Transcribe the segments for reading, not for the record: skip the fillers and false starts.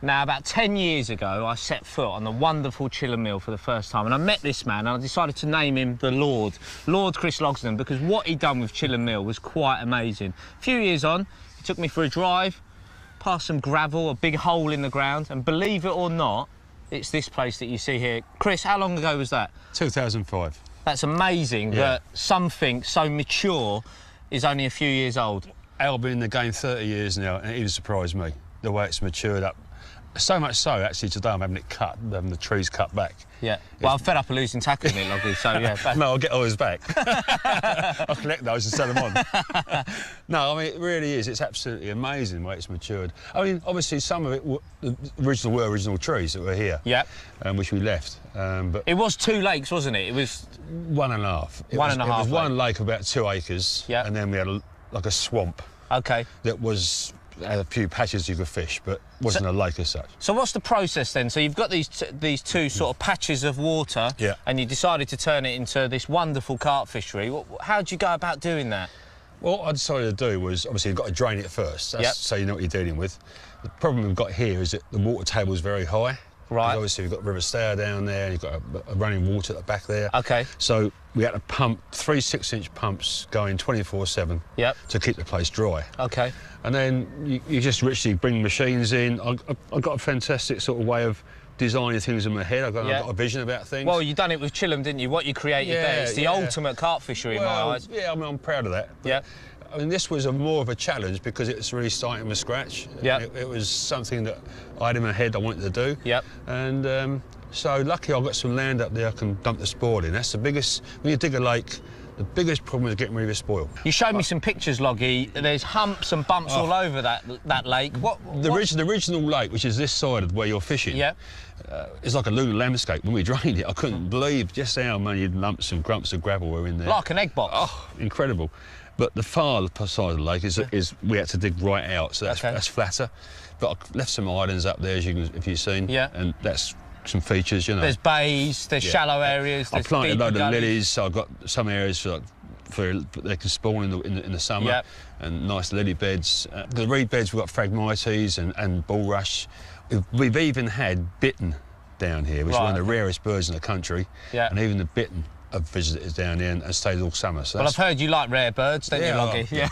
Now, about 10 years ago, I set foot on the wonderful Chiller Mill for the first time, and I met this man, and I decided to name him the Lord Chris Logsdon, because what he'd done with Chiller Mill was quite amazing. A few years on, he took me for a drive, past some gravel, a big hole in the ground, and believe it or not, it's this place that you see here. Chris, how long ago was that? 2005. That's amazing that something so mature is only a few years old. I've been in the game 30 years now, and it even surprised me, the way it's matured up. So much so, actually, today I'm having it cut, having the trees cut back. Yeah. Well, I'm fed up of losing tackles in it, Loggy, so yeah. No, I'll get all his back. I'll collect those and sell them on. No, I mean, it really is. It's absolutely amazing the way it's matured. I mean, obviously, some of it the original trees that were here. Yeah. Which we left. But it was 2 lakes, wasn't it? It was 1.5. It was one lake of about 2 acres. Yeah. And then we had like a swamp. Okay. That had a few patches you could fish, but wasn't a lake as such. So what's the process then? So you've got these 2 sort of patches of water, and you decided to turn it into this wonderful carp fishery. How did you go about doing that? Well, what I decided to do was, obviously, you've got to drain it first, so you know what you're dealing with. The problem we've got here is that the water table is very high. Right. Obviously, we've got River Stour down there, and you've got a running water at the back there. OK. So we had to pump 3 6-inch pumps going 24/7 to keep the place dry. OK. And then you just literally bring machines in. I've got a fantastic sort of way of designing things in my head. I've got a vision about things. Well, you've done it with Chillum, didn't you? What you created there. It's the ultimate carp fishery in my eyes. Yeah, I mean, I'm proud of that. Yeah. I mean, this was more of a challenge because it's really starting from scratch. Yeah. It was something that I had in my head I wanted to do. Yep. And so lucky I got some land up there I can dump the spoil in. That's the biggest, when you dig a lake, the biggest problem is getting rid of the spoil. You showed me some pictures, Loggy. There's humps and bumps all over that lake. The original lake, which is this side of where you're fishing, it's like a lunar landscape. When we drained it, I couldn't believe just how many lumps and grumps of gravel were in there. Like an egg box. Oh, incredible. But the far side of the lake is we had to dig right out, so that's flatter. But I left some islands up there, if you've seen. Yeah. And that's some features, you know. There's bays, there's shallow areas. I planted a load of lilies, so I've got some areas for they can spawn in the summer, and nice lily beds. The reed beds, we've got Phragmites and bulrush. We've even had bittern down here, which is one of the rarest birds in the country. Yeah. And even the bittern have visitors down here and stayed all summer. So well, I've heard you like rare birds, don't you, Loggy? Yeah.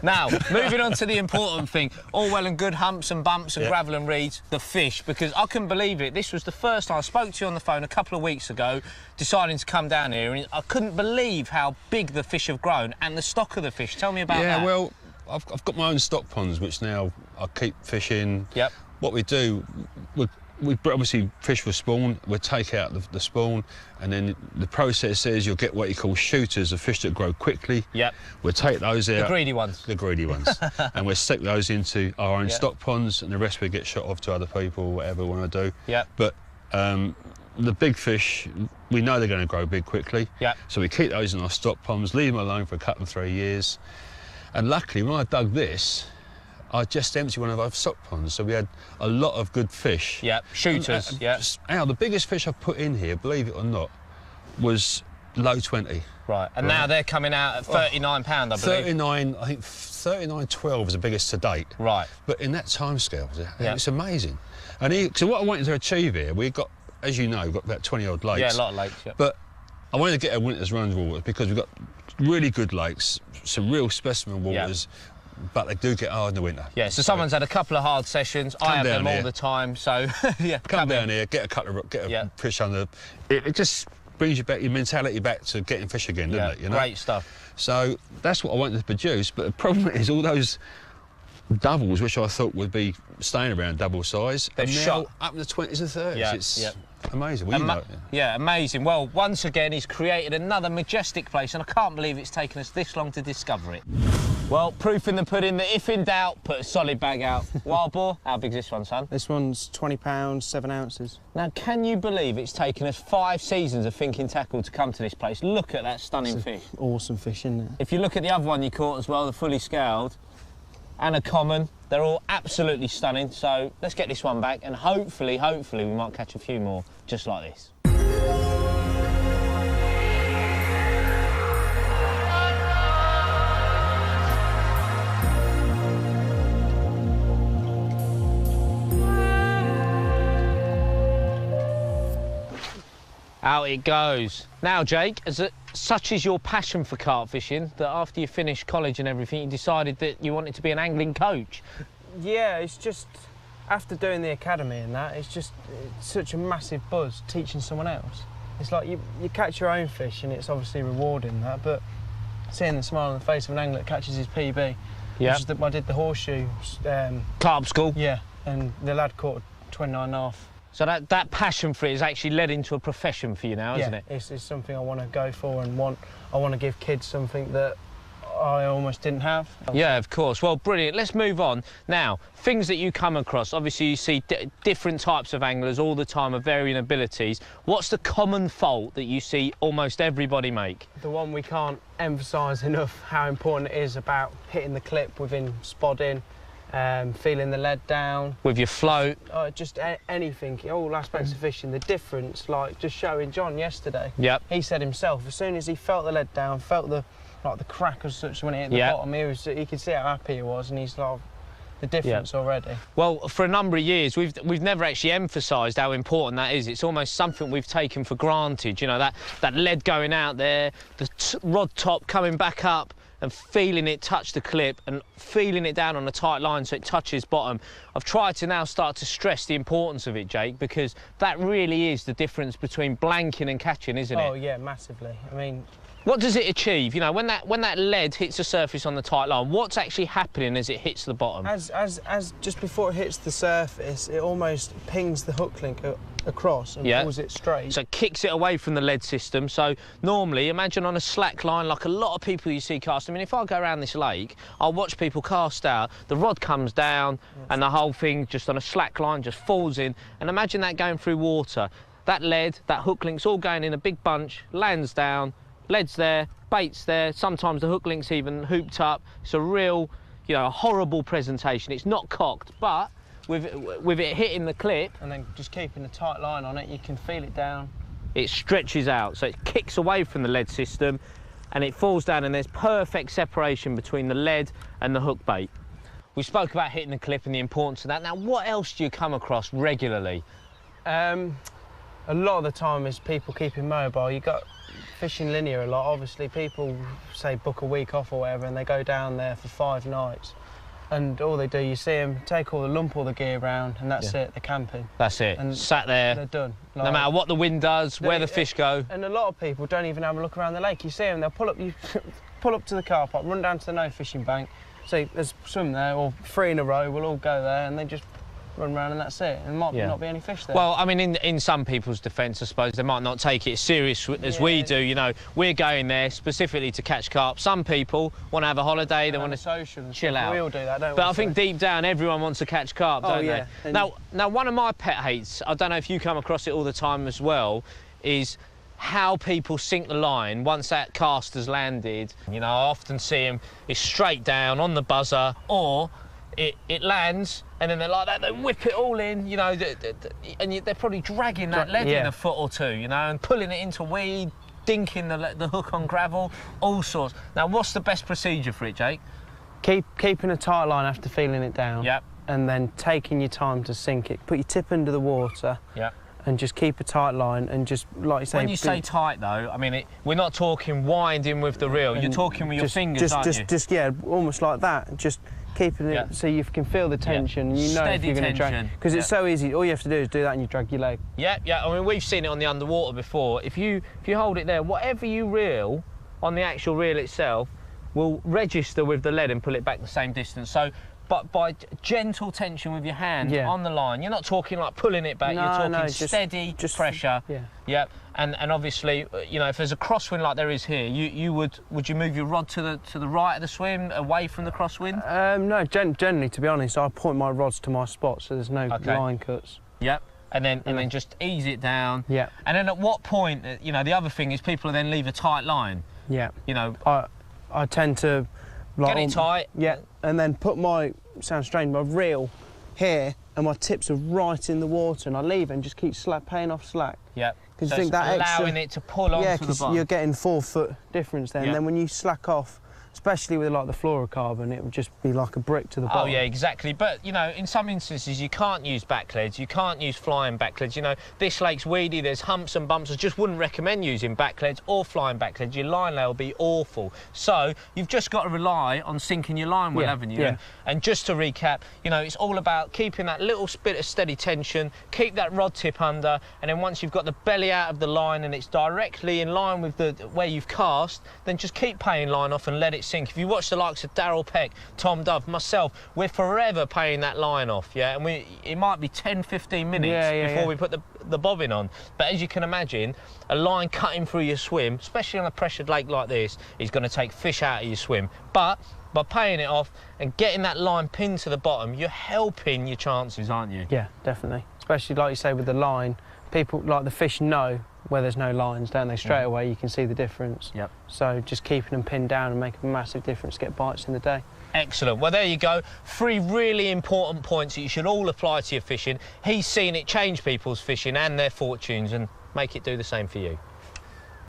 Now, moving on to the important thing. All well and good humps and bumps and gravel and reeds, the fish, because I couldn't believe it. This was the first time I spoke to you on the phone a couple of weeks ago, deciding to come down here, and I couldn't believe how big the fish have grown and the stock of the fish. Tell me about that. Yeah, well, I've got my own stock ponds, which now I keep fishing. Yep. What we do, we obviously fish for spawn. We'll take out the spawn, and then the process is you'll get what you call shooters, of fish that grow quickly. Yep. We'll take those out. The greedy ones. The greedy ones. And we'll stick those into our own stock ponds, and the rest we get shot off to other people, whatever we want to do. Yep. But the big fish, we know they're going to grow big quickly. Yep. So we keep those in our stock ponds, leave them alone for a couple of 3 years. And luckily, when I dug this, I just emptied one of our stock ponds, so we had a lot of good fish. Yeah, shooters, Now, the biggest fish I put in here, believe it or not, was low 20. Right, and now they're coming out at £39, I believe. 39, I think 39.12 is the biggest to date. Right. But in that time scale, it's amazing. And so what I wanted to achieve here, we've got, as you know, we've got about 20-odd lakes. Yeah, a lot of lakes, yeah. But I wanted to get a winter's run water because we've got really good lakes, some real specimen waters. Yeah. But they do get hard in the winter. Yeah, so someone's had a couple of hard sessions. I have them all the time, so yeah. Come down here, get a fish under. It just brings you back, your mentality back to getting fish again, doesn't it? You know? Great stuff. So that's what I wanted to produce, but the problem is all those doubles, which I thought would be staying around double size, they're shot up in the 20s and 30s. Yeah, it's amazing. Yeah, amazing. Well, once again, he's created another majestic place, and I can't believe it's taken us this long to discover it. Well, proof in the pudding that if in doubt, put a solid bag out. Wild boar, how big's this one, son? This one's 20 pounds, 7 ounces. Now, can you believe it's taken us 5 seasons of thinking tackle to come to this place? Look at that stunning fish. Awesome fish, isn't it? If you look at the other one you caught as well, the fully scaled, and a common, they're all absolutely stunning. So let's get this one back, and hopefully we might catch a few more just like this. Out it goes. Now, Jake, such is your passion for carp fishing that after you finished college and everything, you decided that you wanted to be an angling coach. Yeah, it's just, after doing the academy and that, it's such a massive buzz teaching someone else. It's like you catch your own fish and it's obviously rewarding that, but seeing the smile on the face of an angler that catches his PB. Yeah. I did the horseshoe. Carp school? Yeah, and the lad caught 29.5. So that passion for it has actually led into a profession for you now, isn't it? It's something I want to go for and I want to give kids something that I almost didn't have. Yeah, of course. Well, brilliant. Let's move on. Now, things that you come across. Obviously, you see different types of anglers all the time of varying abilities. What's the common fault that you see almost everybody make? The one we can't emphasise enough how important it is about hitting the clip within spodding, feeling the lead down. With your float. Just anything, all aspects of fishing. The difference, like just showing John yesterday. Yep. He said himself, as soon as he felt the lead down, felt the crack as such when it hit the bottom, he could see how happy he was, and he's like, the difference already. Well, for a number of years, we've never actually emphasised how important that is. It's almost something we've taken for granted, you know, that lead going out there, the rod top coming back up, and feeling it touch the clip and feeling it down on a tight line so it touches bottom. I've tried to now start to stress the importance of it, Jake, because that really is the difference between blanking and catching, isn't it? Oh, yeah, massively. I mean... What does it achieve? You know, when that lead hits the surface on the tight line, what's actually happening as it hits the bottom? As just before it hits the surface, it almost pings the hook link across and pulls it straight. So it kicks it away from the lead system. So normally, imagine on a slack line, like a lot of people you see cast. I mean, if I go around this lake, I'll watch people cast out, the rod comes down and the whole thing just on a slack line just falls in. And imagine that going through water. That lead, that hook link's all going in a big bunch, lands down, lead's there, bait's there, sometimes the hook link's even hooped up. It's a real, you know, horrible presentation. It's not cocked, but with it hitting the clip... And then just keeping a tight line on it, you can feel it down. It stretches out, so it kicks away from the lead system and it falls down, and there's perfect separation between the lead and the hook bait. We spoke about hitting the clip and the importance of that. Now, what else do you come across regularly? A lot of the time is people keeping mobile. You got fishing linear a lot. Obviously, people say book a week off or whatever, and they go down there for 5 nights. And all they do, you see them take all the gear round, and that's it. They're camping. That's it. And sat there. They're done. Like, no matter what the wind does, where the fish go. And a lot of people don't even have a look around the lake. You see them, they'll pull up to the car park, run down to the no fishing bank, see there's swim there, or 3 in a row. We'll all go there, and they just run around and that's it. And might not be any fish there. Well, I mean, in some people's defence, I suppose, they might not take it as serious as we do. You know, we're going there specifically to catch carp. Some people want to have a holiday, they want to chill out. We all do that, don't we? But I think deep down, everyone wants to catch carp, don't they? Now, one of my pet hates, I don't know if you come across it all the time as well, is how people sink the line once that cast has landed. You know, I often see them, it's straight down on the buzzer, or it lands and then they're like that, they whip it all in, you know, and they're probably dragging that lead in a foot or two, you know, and pulling it into weed, dinking the hook on gravel, all sorts. Now, what's the best procedure for it, Jake? Keeping a tight line after feeling it down. Yep. And then taking your time to sink it. Put your tip under the water. Yep. And just keep a tight line and just, like you say... When you say tight, though, I mean, we're not talking winding with the reel. You're talking with your fingers, aren't you? Just, yeah, almost like that. Just keeping it so you can feel the tension and you know if you're going to drag. Because it's so easy. All you have to do is do that and you drag your leg. Yeah. I mean, we've seen it on the underwater before. If you hold it there, whatever you reel on the actual reel itself will register with the lead and pull it back the same distance. So, but by gentle tension with your hand on the line, you're not talking like pulling it back. You're talking steady pressure. Yeah. And obviously, you know, if there's a crosswind like there is here, would you move your rod to the right of the swim, away from the crosswind? No, generally, to be honest, I point my rods to my spot so there's no line cuts. Yep. And then just ease it down. Yeah. And then at what point, you know, the other thing is people then leave a tight line. Yeah. You know. I tend to like, get it tight. Yeah. And then put my, sounds strange, my reel here, and my tips are right in the water, and I leave and just keep paying off slack. Yeah. Because so you think that allowing it to pull onto the bottom. You're getting 4 foot difference there, and then when you slack off especially with like the fluorocarbon, it would just be like a brick to the bottom. Oh yeah, exactly. But you know, in some instances you can't use backleads, you can't use flying backleads. You know, this lake's weedy, there's humps and bumps. I just wouldn't recommend using backleads or flying backleads. Your line lay will be awful. So you've just got to rely on sinking your line well, haven't you? Yeah. And just to recap, you know, it's all about keeping that little bit of steady tension, keep that rod tip under, and then once you've got the belly out of the line and it's directly in line with the where you've cast, then just keep paying line off and let it sink. If you watch the likes of Darryl Peck, Tom Dove, myself, we're forever paying that line off, yeah? And it might be 10, 15 minutes before we put the bobbin on. But as you can imagine, a line cutting through your swim, especially on a pressured lake like this, is going to take fish out of your swim. But by paying it off and getting that line pinned to the bottom, you're helping your chances, aren't you? Yeah, definitely. Especially, like you say, with the line, people, like the fish know where there's no lines, don't they? Straight away, you can see the difference. Yep. So just keeping them pinned down and making a massive difference, get bites in the day. Excellent. Well, there you go. 3 really important points that you should all apply to your fishing. He's seen it change people's fishing and their fortunes, and make it do the same for you.